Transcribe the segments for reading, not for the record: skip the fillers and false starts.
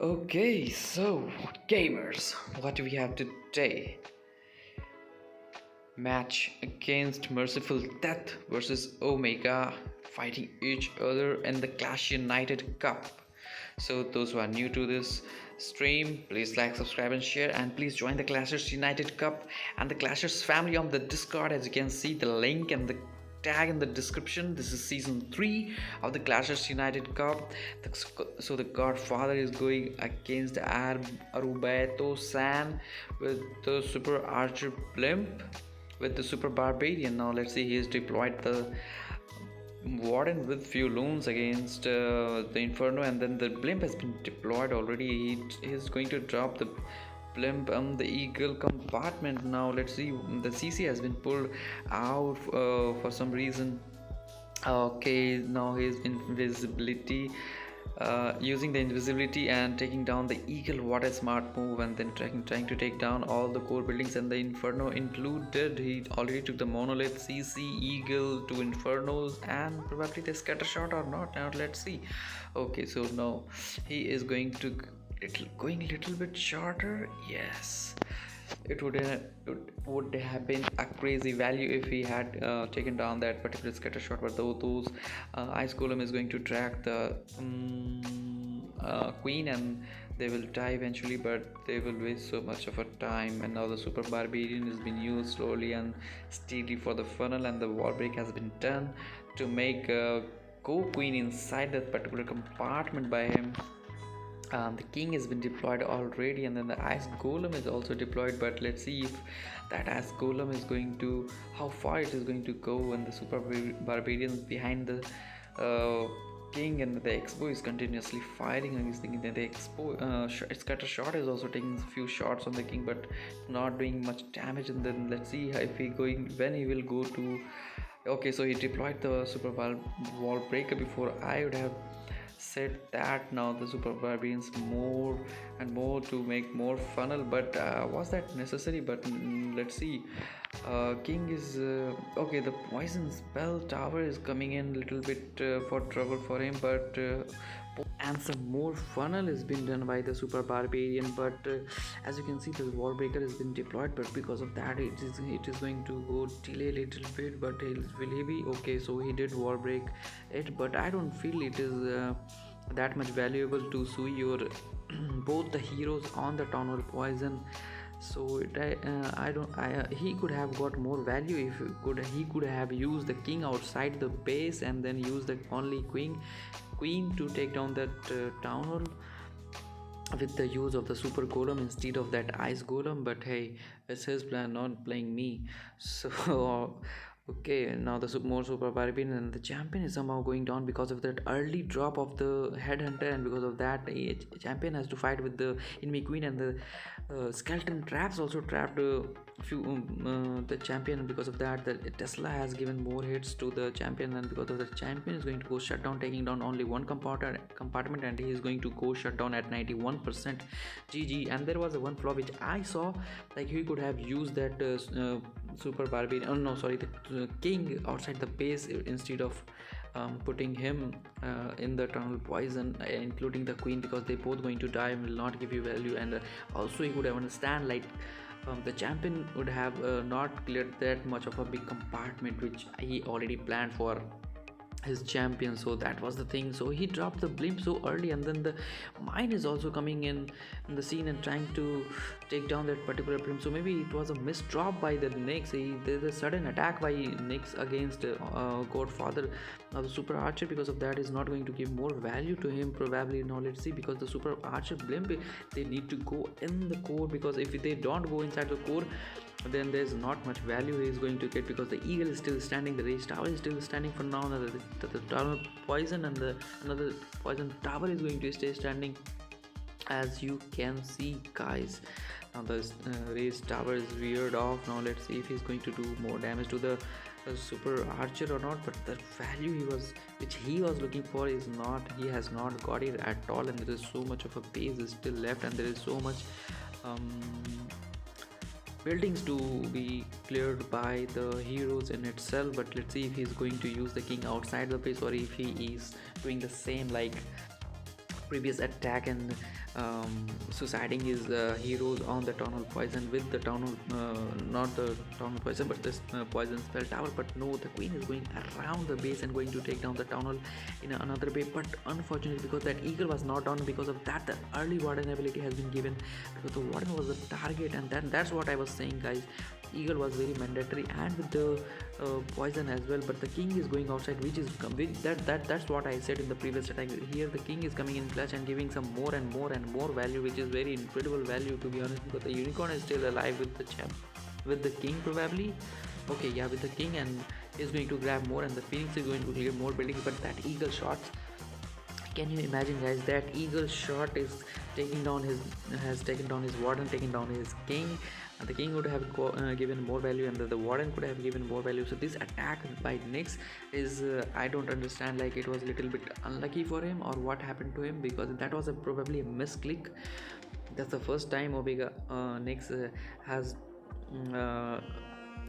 Okay, so gamers, what do we have today? Match against Merciful Death versus Omega, fighting each other in the Clash United Cup. So those who are new to this stream, please like, subscribe and share, and please join the Clashers United Cup and the Clashers family on the Discord. As you can see, the link and the tag in the description. This is season 3 of the Clashers United Cup. So the Godfather is going against Arubeto San with the Super Archer Blimp with the Super Barbarian. Now let's see, he has deployed the Warden with few loons against the Inferno, and then the blimp has been deployed already. He is going to drop the blimp on the eagle compartment. Now let's see, the CC has been pulled out for some reason. Okay, now his invisibility, using the invisibility and taking down the eagle. What a smart move! And then trying to take down all the core buildings, and the Inferno included. He already took the monolith, CC, eagle, 2 infernos, and probably the scatter shot or not. Now let's see. Okay, so now he is going to going little bit shorter. Yes, it would have been a crazy value if he had taken down that particular scatter shot, but those ice golem is going to track the queen, and they will die eventually, but they will waste so much of a time. And now the super barbarian has been used slowly and steadily for the funnel, and the wall break has been done to make a go queen inside that particular compartment by him. The king has been deployed already, and then the ice golem is also deployed, but let's see if that ice golem is going to, how far it is going to go. And the super barbarians behind the king, and the expo is continuously firing against the king. The expo scatter shot is also taking a few shots on the king, but not doing much damage. And then let's see if he going, when he will go to. Okay, so he deployed the super wall breaker before I would have said that. Now the super barbarians more and more to make more funnel, but was that necessary? But let's see. King is okay, the poison spell tower is coming in little bit for trouble for him, but and some more funnel has been done by the super barbarian, but as you can see, the wall breaker has been deployed, but because of that it is going to go delay a little bit. But will he be okay? So he did wall break it, but I don't feel it is that much valuable to sue your both the heroes on the town hall poison. So he could have got more value if he could have used the king outside the base, and then use the only queen to take down that town hall with the use of the super golem instead of that ice golem. But hey, it's his plan, not playing me. So okay, now the more super barbarian, and the champion is somehow going down because of that early drop of the headhunter, and because of that champion has to fight with the enemy queen, and the skeleton traps also trapped few the champion. Because of that, the Tesla has given more hits to the champion, and because of the champion is going to go shut down, taking down only one compartment, and he is going to go shut down at 91% GG. And there was a one flaw which I saw, like he could have used that super barbarian, oh no, sorry, the king outside the base instead of putting him in the tunnel poison, including the queen, because they both going to die and will not give you value. And also he could have understand, like the champion would have not cleared that much of a big compartment which he already planned for his champion. So that was the thing. So he dropped the blimp so early, and then the mine is also coming in the scene and trying to take down that particular blimp. So maybe it was a missed drop by the Nyx. There's a sudden attack by Nyx against Godfather. Now the super archer, because of that, is not going to give more value to him probably. Now let's see, because the super archer blimp, they need to go in the core, because if they don't go inside the core, then there's not much value he is going to get, because the eagle is still standing, the rage tower is still standing for now. The tower poison and another poison tower is going to stay standing, as you can see, guys. Now the rage tower is veered off. Now let's see if he's going to do more damage to the super archer or not. But the value which he was looking for is not, he has not got it at all, and there is so much of a base is still left, and there is so much buildings to be cleared by the heroes in itself. But let's see if he's going to use the king outside the base, or if he is doing the same like previous attack and suiciding his heroes on the tunnel poison with the tunnel, not the tunnel poison but this poison spell tower. But no, the queen is going around the base and going to take down the tunnel in another way. But unfortunately, because that eagle was not down, because of that the early warden ability has been given, because the warden was the target. And that's what I was saying, guys. Eagle was very mandatory, and with the poison as well. But the king is going outside, which that's what I said in the previous attack. Here the king is coming in clutch and giving some more and more and more value, which is very incredible value, to be honest, because the unicorn is still alive with the champ, with the king probably. Okay, yeah, with the king, and is going to grab more, and the phoenix is going to clear more buildings. But that eagle shots, can you imagine, guys? That eagle shot is taking down his has taken down his warden, taking down his king. And the king would have given more value, and the warden could have given more value. So this attack by Nyx is I don't understand, like it was a little bit unlucky for him, or what happened to him, because that was probably a misclick. That's the first time Omega Nyx has uh,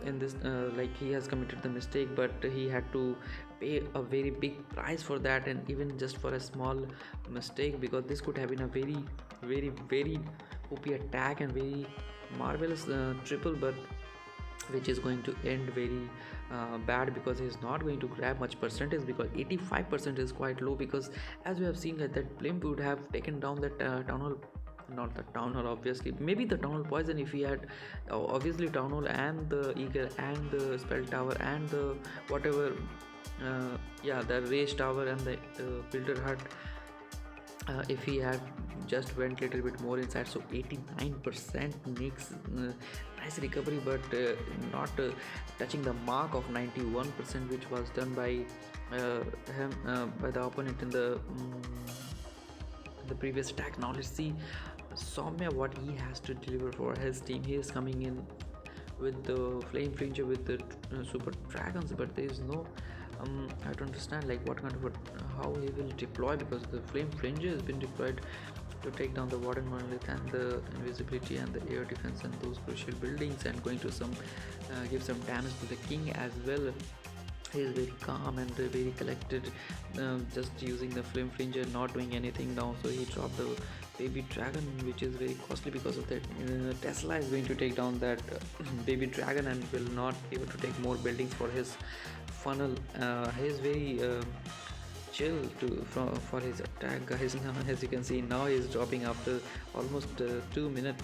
in this like he has committed the mistake, but he had to pay a very big price for that, and even just for a small mistake, because this could have been a very OP attack and very marvelous triple, but which is going to end very bad, because he's not going to grab much percentage, because 85% is quite low. Because as we have seen that blimp would have taken down that town hall, not the town hall obviously, maybe the town hall poison, if he had obviously town hall and the eagle and the spell tower and the whatever yeah, the rage tower and the builder hut, if he had just went little bit more inside. So 89% makes nice recovery, but not touching the mark of 91%, which was done by him by the opponent in the previous attack. Now let's see Soumya, what he has to deliver for his team. He is coming in with the flame flinger with the super dragons, but there is no I don't understand like what kind of how he will deploy, because the flame flinger has been deployed to take down the warden monolith and the invisibility and the air defense and those crucial buildings, and going to some give some damage to the king as well. He is very calm and very collected, just using the flame flinger, not doing anything now. So he dropped the baby dragon, which is very costly, because of that Tesla is going to take down that baby dragon and will not be able to take more buildings for his funnel. He is very chill for his attack, guys. Now, as you can see, now he is dropping after almost 2 minutes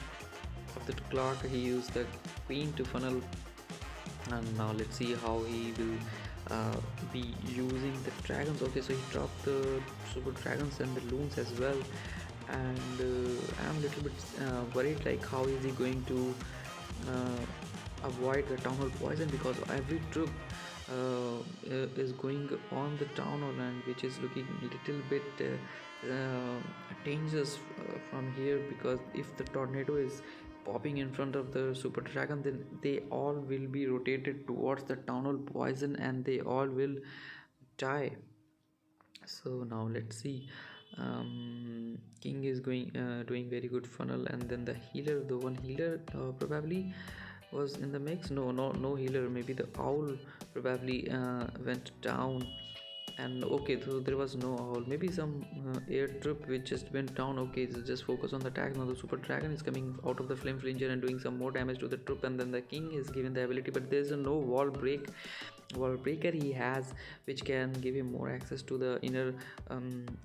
of the clock. He used the queen to funnel, and now let's see how he will be using the dragons. Okay, so he dropped the super dragons and the loons as well, and I'm a little bit worried, like how is he going to avoid the town hall poison, because every troop is going on the town hall, and which is looking a little bit dangerous from here, because if the tornado is popping in front of the super dragon, then they all will be rotated towards the town hall poison and they all will die. So now let's see, king is going doing very good funnel, and then the healer, the one healer probably was in the mix. No healer, maybe the owl probably went down. And okay, so there was no owl, maybe some air troop which just went down. Okay, so just focus on the attack. Now the super dragon is coming out of the flame flinger and doing some more damage to the troop, and then the king is given the ability, but there is no wall breaker he has, which can give him more access to the inner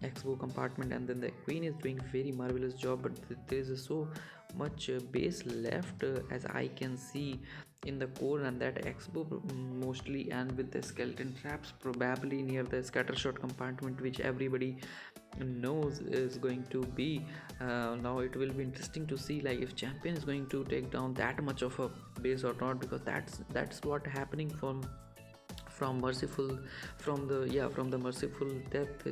expo compartment. And then the queen is doing very marvelous job, but there is so much base left, as I can see in the core, and that expo mostly, and with the skeleton traps probably near the scatter shot compartment, which everybody knows is going to be now it will be interesting to see, like if champion is going to take down that much of a base or not, because that's what happening from merciful, from the merciful death.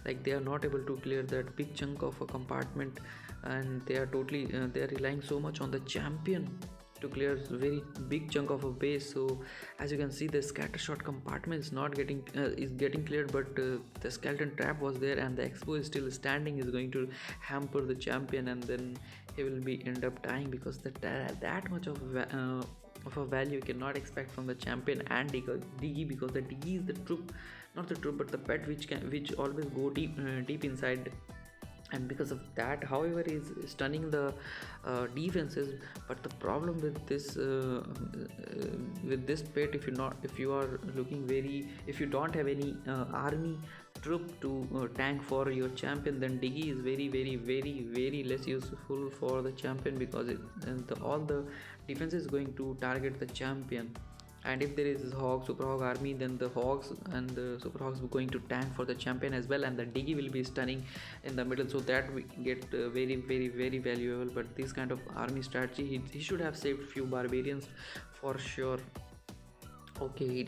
Like they are not able to clear that big chunk of a compartment, and they are totally they are relying so much on the champion to clear very big chunk of a base. So as you can see, the scatter shot compartment is not getting is getting cleared, but the skeleton trap was there, and the expo is still standing, is going to hamper the champion, and then he will be end up dying, because that much of a value you cannot expect from the champion and DE, because the DE is the troop, not the troop but the pet, which always go deep inside and because of that, however, is stunning the defenses. But the problem with this pet, if you are looking very, if you don't have any army troop to tank for your champion, then Diggy is very less useful for the champion, because all the defense is going to target the champion. And if there is hog super hog army, then the hogs and the super hogs are going to tank for the champion as well, and the Diggy will be stunning in the middle, so that we get very valuable. But this kind of army strategy, he should have saved few barbarians for sure. Okay,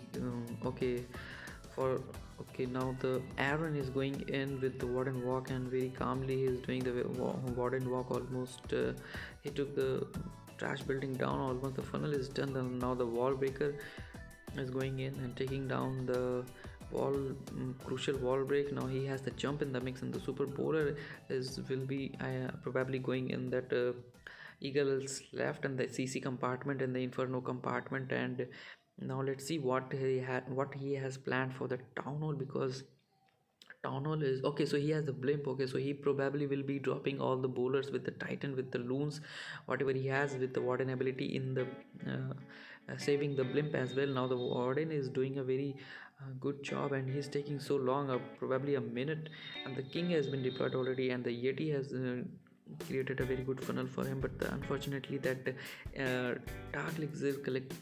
for okay, now the Aaron is going in with the warden walk, and very calmly he is doing the warden walk. Almost he took the trash building down. Almost the funnel is done, and now the wall breaker is going in and taking down the wall, crucial wall break. Now he has the jump in the mix, and the super bowler is will be probably going in that eagles left, and the CC compartment and the inferno compartment. And now let's see what he has planned for the town hall, because town hall is okay. So he has the blimp. Okay, so he probably will be dropping all the bowlers with the titan, with the loons, whatever he has with the warden ability in the saving the blimp as well. Now the warden is doing a very good job, and he's taking so long, probably a minute, and the king has been deployed already, and the yeti has created a very good funnel for him. But unfortunately that dark elixir collect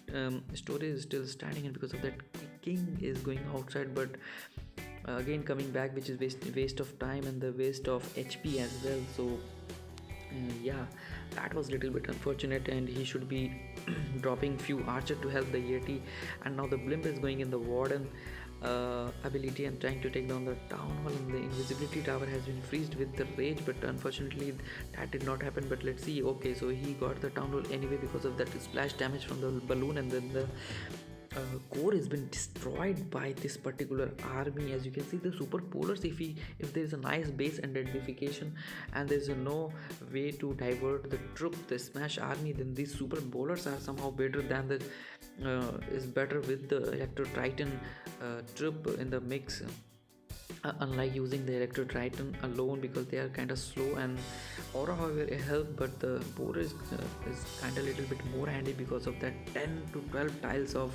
storage is still standing, and because of that king is going outside. But again coming back, which is waste of time and the waste of HP as well. So yeah, that was a little bit unfortunate, and he should be dropping few archer to help the yeti. And now the blimp is going in the warden ability and trying to take down the town hall, and the invisibility tower has been freezed with the rage. But unfortunately that did not happen. But let's see. Okay, so he got the town hall anyway because of that splash damage from the balloon, and then the core has been destroyed by this particular army. As you can see, the super polars, if there is a nice base identification and there is no way to divert the troop, the smash army, then these super bowlers are somehow better than the is better with the electro titan troop in the mix. Unlike using the electro triton alone, because they are kind of slow, and aura however it help, but the board is kind of little bit more handy because of that 10 to 12 tiles of,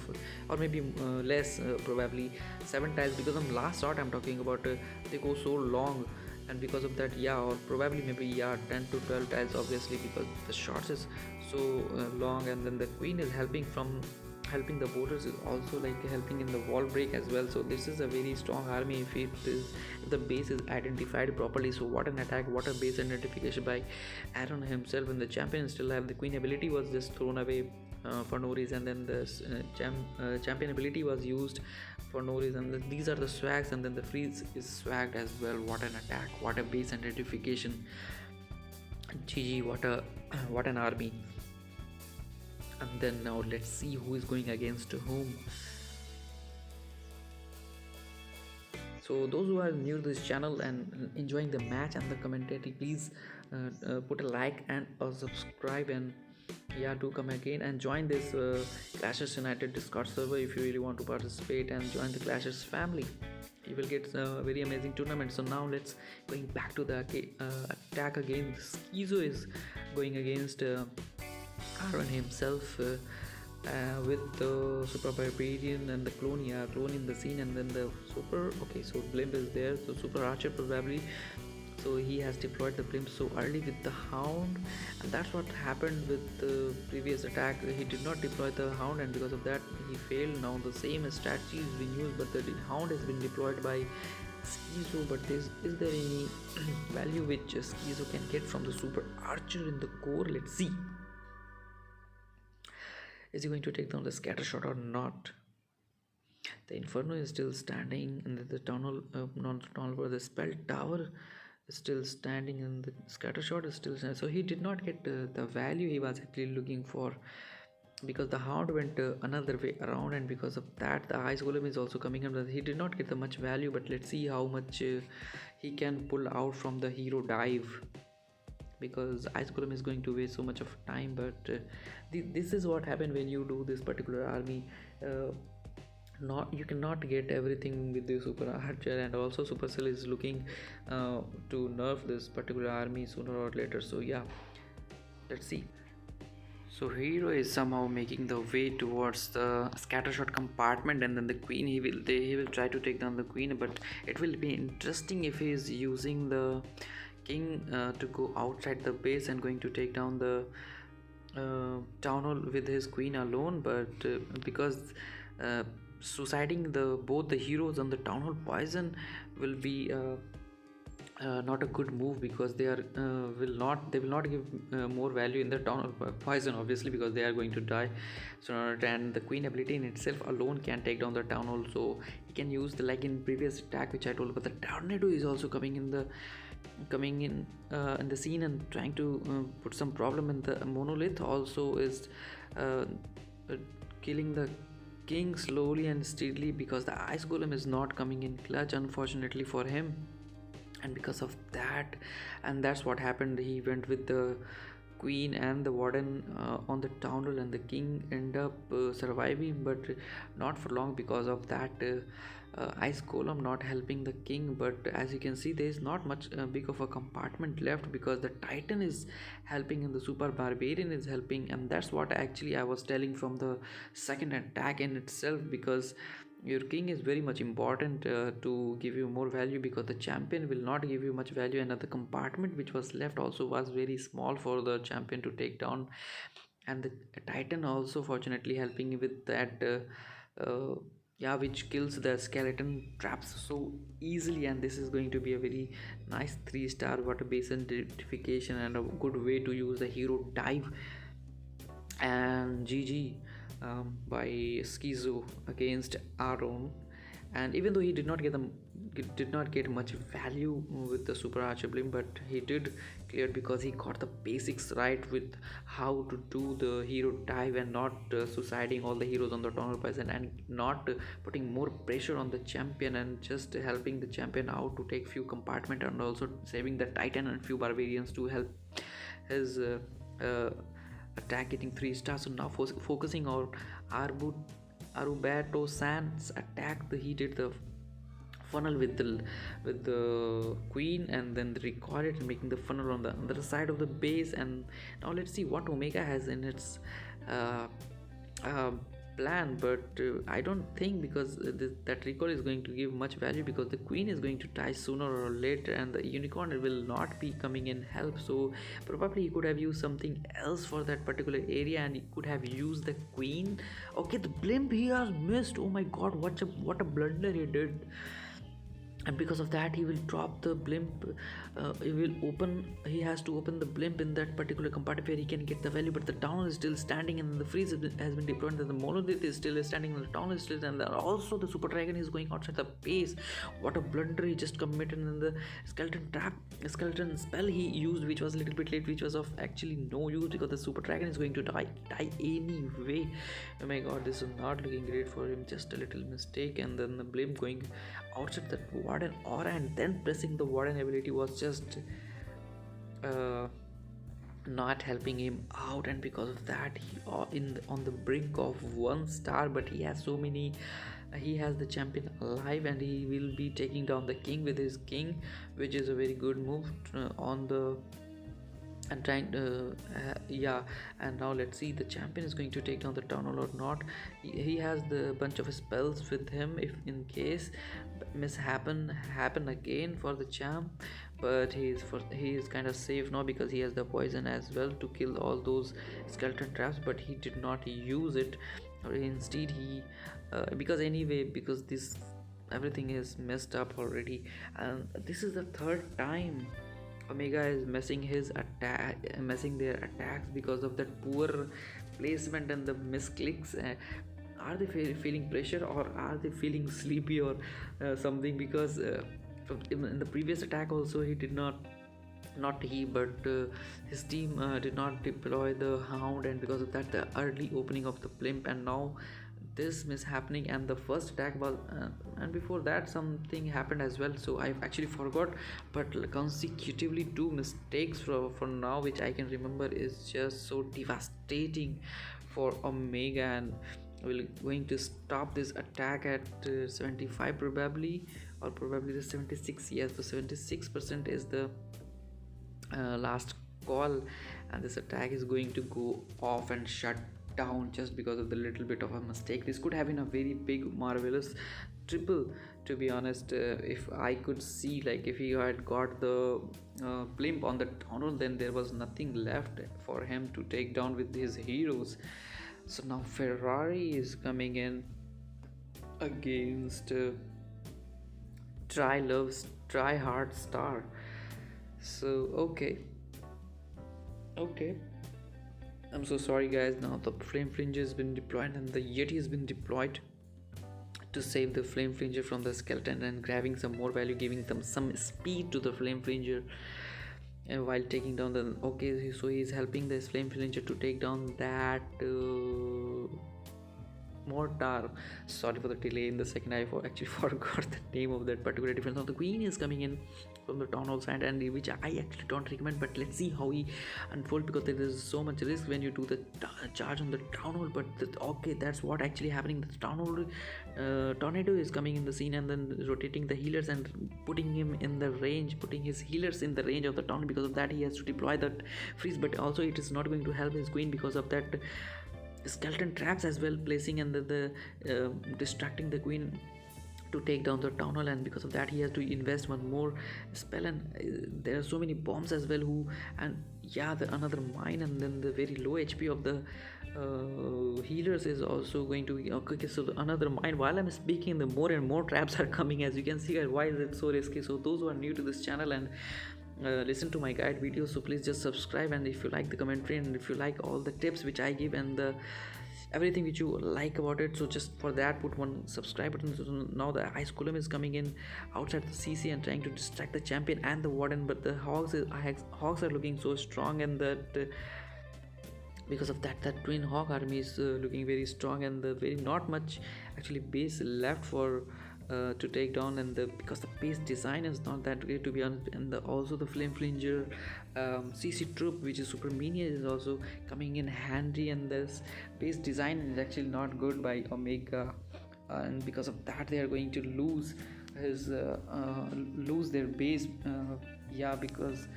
or maybe less, probably 7 tiles, because on last shot I'm talking about, they go so long, and because of that, yeah, or probably maybe, yeah, 10 to 12 tiles obviously, because the shots is so long. And then the queen is helping the borders, is also like helping in the wall break as well. So this is a very strong army if the base is identified properly. So what an attack, what a base identification by Aaron himself. And the champion still have the queen ability was just thrown away for no reason, and then the champion ability was used for no reason. These are the swags, and then the freeze is swagged as well. What an attack, what a base identification. GG, what an army. And then now let's see who is going against whom. So those who are new to this channel and enjoying the match and the commentary, please put a like and a subscribe, and yeah, do come again and join this Clashers United Discord server if you really want to participate, and join the Clashers family. You will get a very amazing tournament. So now let's going back to the attack again. Schizo is going against Aaron himself with the super barbarian and the clone, yeah, clone in the scene, and then the super, okay, so blimp is there, so super archer probably. So he has deployed the blimp so early with the hound, and that's what happened with the previous attack. He did not deploy the hound, and because of that he failed. Now the same strategy is being used, but the hound has been deployed by Schizo. But is there any value which Schizo can get from the super archer in the core? Let's see. Is he going to take down the scatter shot or not? The inferno is still standing, and the tunnel, not tunnel, but the spell tower is still standing, and the scatter shot is still standing. So he did not get the value he was actually looking for, because the hound went another way around, and because of that the ice golem is also coming up. He did not get the much value, but let's see how much he can pull out from the hero dive, because ice golem is going to waste so much of time. But this is what happened when you do this particular army. not, you cannot get everything with the super archer, and also Supercell is looking to nerf this particular army sooner or later. So yeah, let's see. So hero is somehow making the way towards the scattershot compartment, and then the queen, he will try to take down the queen. But it will be interesting if he is using the king to go outside the base and going to take down the town hall with his queen alone. But because uh, suiciding the both the heroes on the town hall poison will be not a good move, because they will not give more value in the town of poison, obviously, because they are going to die. So and the queen ability in itself alone can take down the town hall. So he can use the, like in previous attack which I told, but the tornado is also coming in the scene and trying to put some problem in the monolith. Also is uh, uh, killing the king slowly and steadily, because the ice golem is not coming in clutch, unfortunately for him. And because of that, and that's what happened, he went with the queen and the warden on the town hall, and the king end up surviving, but not for long, because of that ice golem not helping the king. But as you can see, there is not much big of a compartment left, because the titan is helping and the super barbarian is helping. And that's what actually I was telling from the second attack in itself, because your king is very much important to give you more value, because the champion will not give you much value, and the compartment which was left also was very small for the champion to take down. And the titan also fortunately helping with that yeah, which kills the skeleton traps so easily. And this is going to be a very nice 3-star water basin identification, and a good way to use the hero dive. And GG by Schizo against Aaron. And even though he did not get much value with the super archer blim, but he did clear, because he got the basics right with how to do the hero dive, and not suiciding all the heroes on the tunnel poison, and not putting more pressure on the champion, and just helping the champion out to take few compartment, and also saving the titan and few barbarians to help his uh, attack getting 3 stars. So now focusing on Arbu Arubato San's attack. He did the funnel with the queen, and then recoil it and making the funnel on the other side of the base. And now let's see what Omega has in its uh, uh, plan. But I don't think, because that recall is going to give much value, because the queen is going to die sooner or later, and the unicorn will not be coming in help. So probably he could have used something else for that particular area, and he could have used the queen. Okay, the blimp he has missed. Oh my god, what a blunder he did. And because of that, he will drop the blimp. He has to open the blimp in that particular compartment where he can get the value. But the town is still standing, and the freeze has been deployed, and the monolith is still standing, and the town is still, and also the super dragon is going outside the base. What a blunder he just committed. And the skeleton spell he used, which was a little bit late, which was of actually no use, because the super dragon is going to die anyway. Oh my god, this is not looking great for him. Just a little mistake, and then the blimp going outside that warden aura, and then pressing the warden ability was just uh, not helping him out. And because of that, he on the brink of 1 star. But he has so many, he has the champion alive, and he will be taking down the king with his king, which is a very good move on the and trying yeah. And now let's see, the champion is going to take down the tunnel or not. He has the bunch of spells with him, if in case happen again for the champ. But he is kind of safe now, because he has the poison as well to kill all those skeleton traps. But he did not use it, or instead he because anyway, because this everything is messed up already. And this is the third time Omega is messing their attacks, because of that poor placement and the misclicks. Are they feeling pressure, or are they feeling sleepy, or something? Because in the previous attack also, he did not he, but his team did not deploy the hound, and because of that, the early opening of the blimp. And now this mishappening, and the first attack was and before that something happened as well, so I've actually forgot. But consecutively 2 mistakes for now, which I can remember, is just so devastating for Omega. And will going to stop this attack at 75 probably, or probably the 76. Yes, the 76% is the last call, and this attack is going to go off and shut down just because of the little bit of a mistake. This could have been a very big marvelous triple, to be honest. If I could see, like, if he had got the blimp on the tunnel, then there was nothing left for him to take down with his heroes. So now Ferrari is coming in against try hard star. So okay, I'm so sorry guys. Now the flame flinger has been deployed and the Yeti has been deployed to save the flame flinger from the skeleton and grabbing some more value, giving them some speed to the flame flinger, and while taking down the so he's helping this flame flinger to take down that mortar. Sorry for the delay in the second. Actually forgot the name of that particular defense. Now the queen is coming in from the town hall side, and which I actually don't recommend, but let's see how he unfold, because there is so much risk when you do the charge on the town hall. But that's what actually happening. The town hall tornado is coming in the scene and then rotating the healers and putting his healers in the range of the town. Because of that he has to deploy that freeze, but also it is not going to help his queen because of that skeleton traps as well placing, and the distracting the queen to take down the town hall. And because of that he has to invest one more spell, and there are so many bombs as well another mine, and then the very low HP of the healers is also going to so another mine. While I'm speaking, the more and more traps are coming, as you can see. Why is it so risky? So those who are new to this channel and listen to my guide videos, so please just subscribe, and if you like the commentary and if you like all the tips which I give and everything which you like about it, so just for that put one subscribe button. So now the ice golem is coming in outside the CC and trying to distract the champion and the warden, but the hogs are looking so strong, and that because of that twin hawk army is looking very strong, and the very not much actually base left for to take down, and because the base design is not that great, to be honest. And also the flame flinger CC troop, which is super minion, is also coming in handy, and this base design is actually not good by Omega, and because of that they are going to lose their base. Because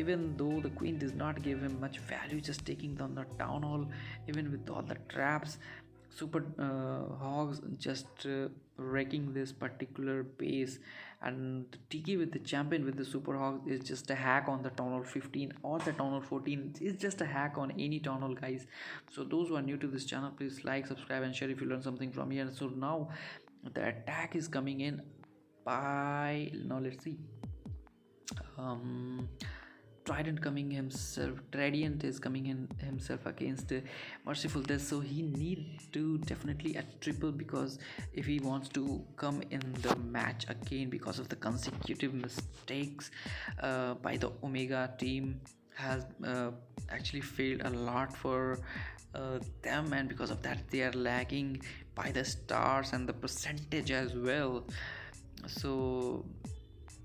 even though the queen does not give him much value, just taking down the town hall, even with all the traps, super hogs just wrecking this particular base. And Tiki with the champion with the super hogs is just a hack on the town hall 15 or the town hall 14. It's just a hack on any town hall, guys. So those who are new to this channel, please like, subscribe and share if you learn something from here. So now the attack is coming in by, now let's see, Trident coming himself, Radiant is coming in himself against Merciful Death. So he need to definitely a triple, because if he wants to come in the match again, because of the consecutive mistakes by the Omega team has actually failed a lot for them, and because of that they are lagging by the stars and the percentage as well. So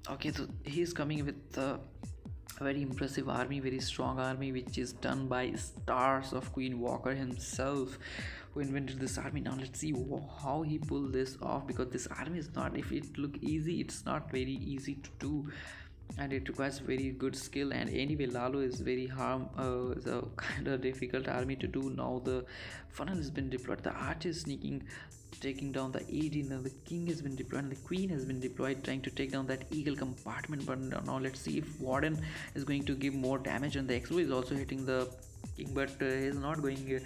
so he's coming with the very impressive army, very strong army, which is done by stars of Queen Walker himself, who invented this army. Now let's see how he pulled this off, because this army is not, if it look easy, it's not very easy to do, and it requires very good skill. And anyway, Lalo is very is a kind of difficult army to do. Now the funnel has been deployed, the archer is sneaking, taking down the AD. Now the king has been deployed and the queen has been deployed, trying to take down that eagle compartment. But now let's see if warden is going to give more damage, and the XO is also hitting the king, but he's not going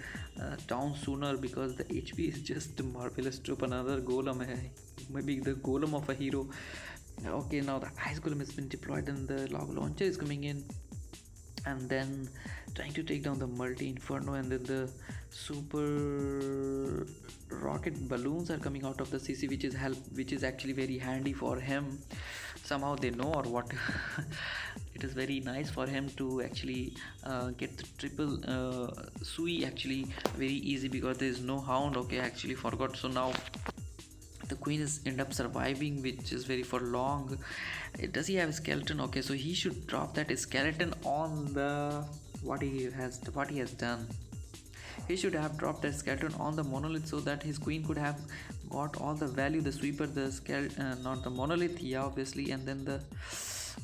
down sooner, because the HP is just marvelous. Troop another golem, maybe the golem of a hero. Now the ice golem has been deployed and the log launcher is coming in, and then trying to take down the multi inferno, and then the super rocket balloons are coming out of the CC, which is actually very handy for him. Somehow they know, or what. It is very nice for him to actually get the triple sui actually very easy, because there is no hound. Actually forgot. So now the queen is end up surviving, which is very for long. Does he have a skeleton? So he should drop that skeleton on the what he has done. He should have dropped that skeleton on the monolith so that his queen could have got all the value, the sweeper, the skeleton, not the monolith, yeah, obviously, and then the.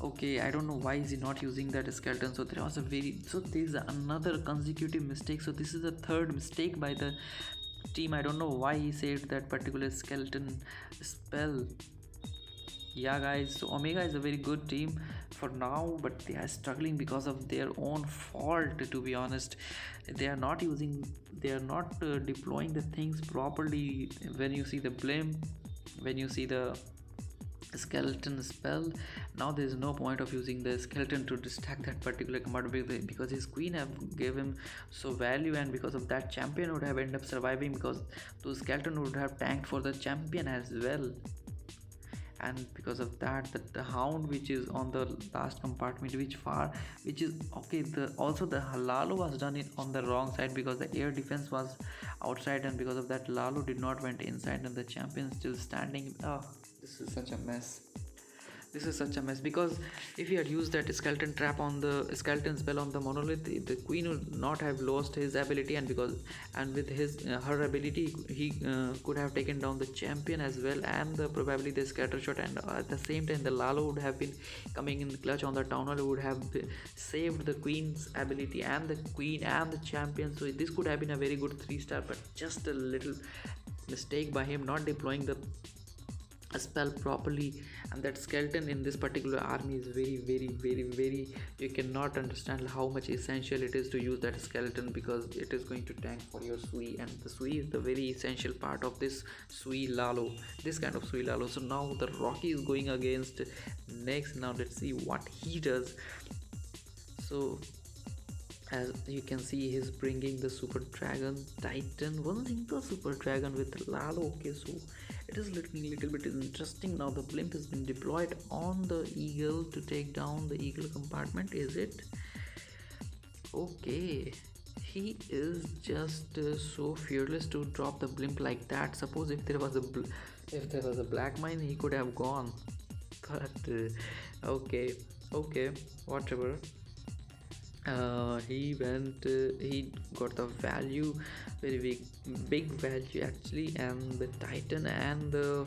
Okay, I don't know why is he not using that skeleton. So there was a very, so there is another consecutive mistake. So this is the third mistake by the team. I don't know why he saved that particular skeleton spell. Yeah guys, so Omega is a very good team for now, but they are struggling because of their own fault, to be honest. They are not using, they are not deploying the things properly. When you see the blame, when you see the skeleton spell, now there is no point of using the skeleton to distract that particular commander, because his queen have gave him so value, and because of that champion would have ended up surviving, because those skeleton would have tanked for the champion as well. And because of that, the hound which is on the last compartment, which is okay, the also the Lalo was done it on the wrong side, because the air defense was outside, and because of that Lalo did not went inside, and the champion still standing. Oh, this is such a mess. This is such a mess, because if he had used that skeleton trap on the skeleton spell on the monolith, the queen would not have lost his ability, and because and with his her ability he could have taken down the champion as well, and probably the scatter shot, and at the same time the Lalo would have been coming in the clutch on the town hall, would have saved the queen's ability and the queen and the champion. So this could have been a very good 3-star, but just a little mistake by him not deploying the spell properly, and that skeleton in this particular army is very, you cannot understand how much essential it is to use that skeleton, because it is going to tank for your Sui, and the Sui is the very essential part of this Sui Lalo, this kind of Sui Lalo. So now the Rocky is going against next. Now let's see what he does. So as you can see, he's bringing the super dragon titan, one single super dragon with Lalo. Okay, so it is looking a little bit interesting. Now the blimp has been deployed on the eagle to take down the eagle compartment. Is it okay? He is just so fearless to drop the blimp like that. Suppose if there was a black mine, he could have gone, but okay, whatever. He got the value, very big value actually, and the titan and the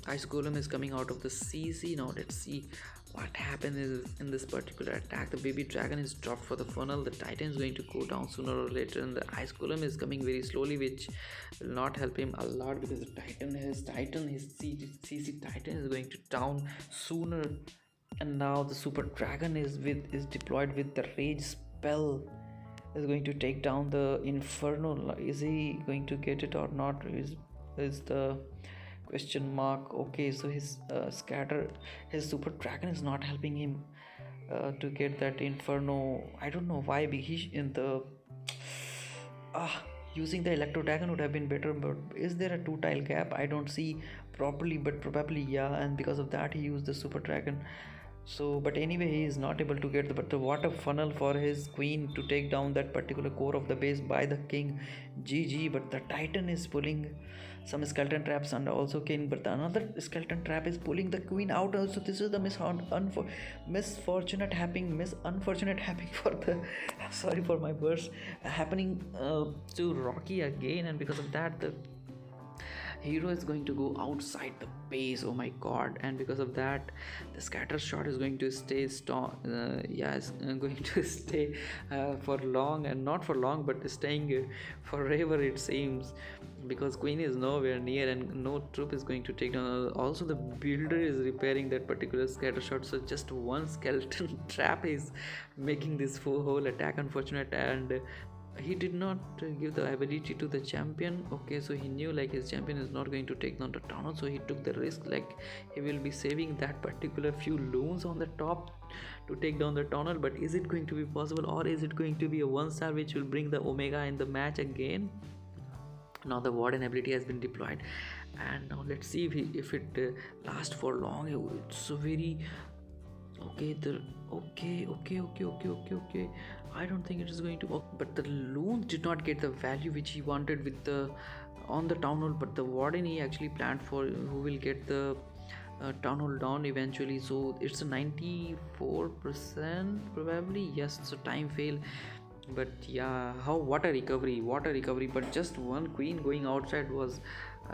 ice golem is coming out of the CC. Now let's see what happened is in this particular attack. The baby dragon is dropped for the funnel, the titan is going to go down sooner or later, and the ice golem is coming very slowly, which will not help him a lot, because the his CC titan is going to down sooner. And now the super dragon is deployed with the rage spell, is going to take down the inferno. Is he going to get it or not, is the question mark. Okay, so his his super dragon is not helping him to get that inferno. I don't know why, he in the using the electro dragon would have been better, but is there a 2-tile gap? I don't see properly, but probably yeah, and because of that he used the super dragon. So but anyway, he is not able to get the water funnel for his queen to take down that particular core of the base by the king. GG. But the titan is pulling some skeleton traps and also king, but another skeleton trap is pulling the queen out also. This is the unfortunate happening for the sorry for my words, happening to Rocky again, and because of that the hero is going to go outside the base. Oh my god. And because of that the scatter shot is going to stay it's going to stay for long, and not for long but staying forever it seems, because queen is nowhere near and no troop is going to take down. Also the builder is repairing that particular scatter shot, so just one skeleton trap is making this whole attack unfortunate, and he did not give the ability to the champion. Okay, so he knew like his champion is not going to take down the tunnel, so he took the risk like he will be saving that particular few loons on the top to take down the tunnel. But is it going to be possible, or is it going to be a 1-star which will bring the Omega in the match again? Now the warden ability has been deployed, and now let's see if it lasts for long. It's so very okay. I don't think it is going to work, but the loons did not get the value which he wanted with the on the town hall, but the warden he actually planned for who will get the town hall down eventually. So it's a 94% probably, yes. So time fail, But yeah, how what a recovery! But just one queen going outside was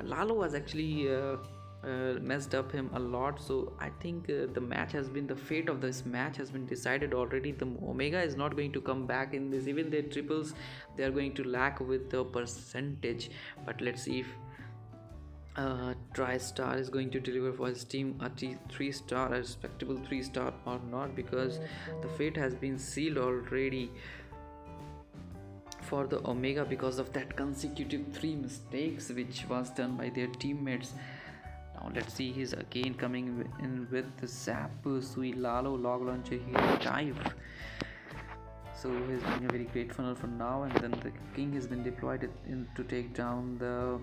Lalo was actually messed up him a lot. So I think the match has been the fate of this match has been decided already. The Omega is not going to come back in this. Even their triples, they are going to lack with the percentage. But let's see if TriStar is going to deliver for his team a 3 star, a respectable 3 star or not, because the fate has been sealed already for the Omega because of that consecutive 3 mistakes which was done by their teammates. Now let's see, he's again coming in with the Zap Sui Lalo log launcher here dive. So he's doing a very great funnel for now, and then the king has been deployed in to take down the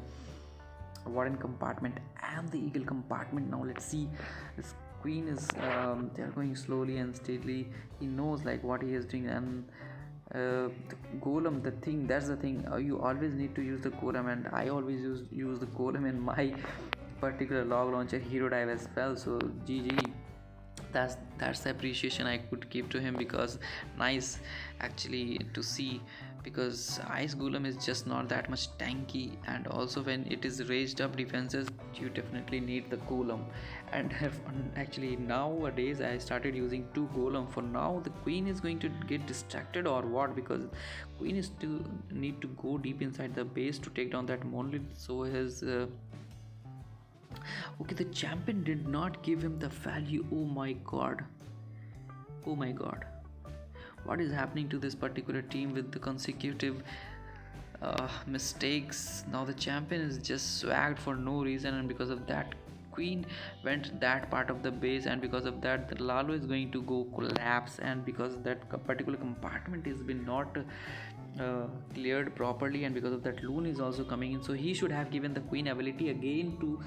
warden compartment and the eagle compartment. Now let's see, this queen is they're going slowly and steadily. He knows like what he is doing, and the golem, the thing, that's the thing, you always need to use the golem, and I always use the golem in my particular log launcher hero dive as well. So GG, that's the appreciation I could give to him, because nice actually to see, because ice golem is just not that much tanky, and also when it is raised up defenses you definitely need the golem. And actually nowadays I started using 2 golem. For now the queen is going to get distracted or what, because queen is still need to go deep inside the base to take down that monolith. So his okay, the champion did not give him the value. Oh my god. Oh my god. What is happening to this particular team with the consecutive mistakes? Now the champion is just swagged for no reason, and because of that queen went that part of the base, and because of that the Lalo is going to go collapse, and because that particular compartment has been not cleared properly, and because of that loon is also coming in. So he should have given the queen ability again to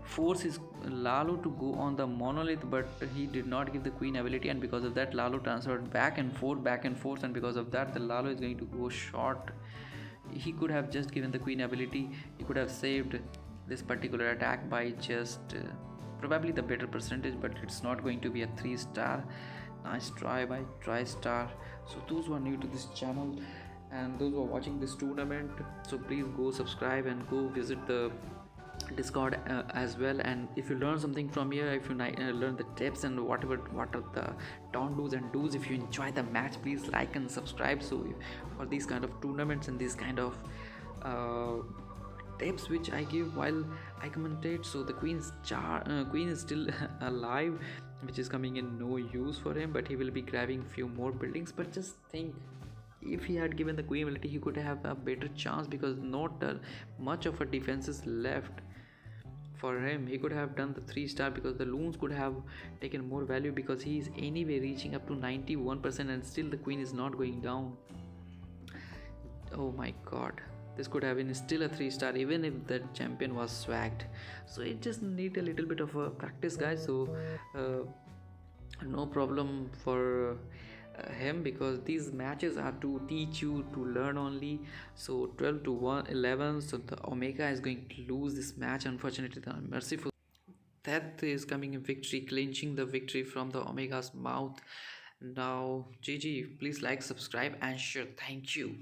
force his Lalo to go on the monolith, but he did not give the queen ability, and because of that Lalo transferred back and forth, and because of that the Lalo is going to go short. He could have just given the queen ability, he could have saved this particular attack by just probably the better percentage, but it's not going to be a 3 star. Nice try by TriStar. So those who are new to this channel and those who are watching this tournament, so please go subscribe and go visit the Discord as well. And if you learn something from here, if you learn the tips and what are the don't do's and do's, if you enjoy the match, please like and subscribe. So for these kind of tournaments and these kind of uh, tips which I give while I commentate. So the queen is still alive, which is coming in no use for him, but he will be grabbing few more buildings. But just think, if he had given the queen ability he could have a better chance, because not much of a defense is left for him. He could have done the 3 star, because the loons could have taken more value, because he is anyway reaching up to 91%, and still the queen is not going down. Oh my god, this could have been still a 3 star even if the champion was swagged. So it just need a little bit of a practice, guys. So no problem for him, because these matches are to teach you to learn only. So 12 to 1 11, so the Omega is going to lose this match, unfortunately. The Merciful that is coming in victory, clinching the victory from the Omega's mouth. Now GG, please like, subscribe and share. Thank you.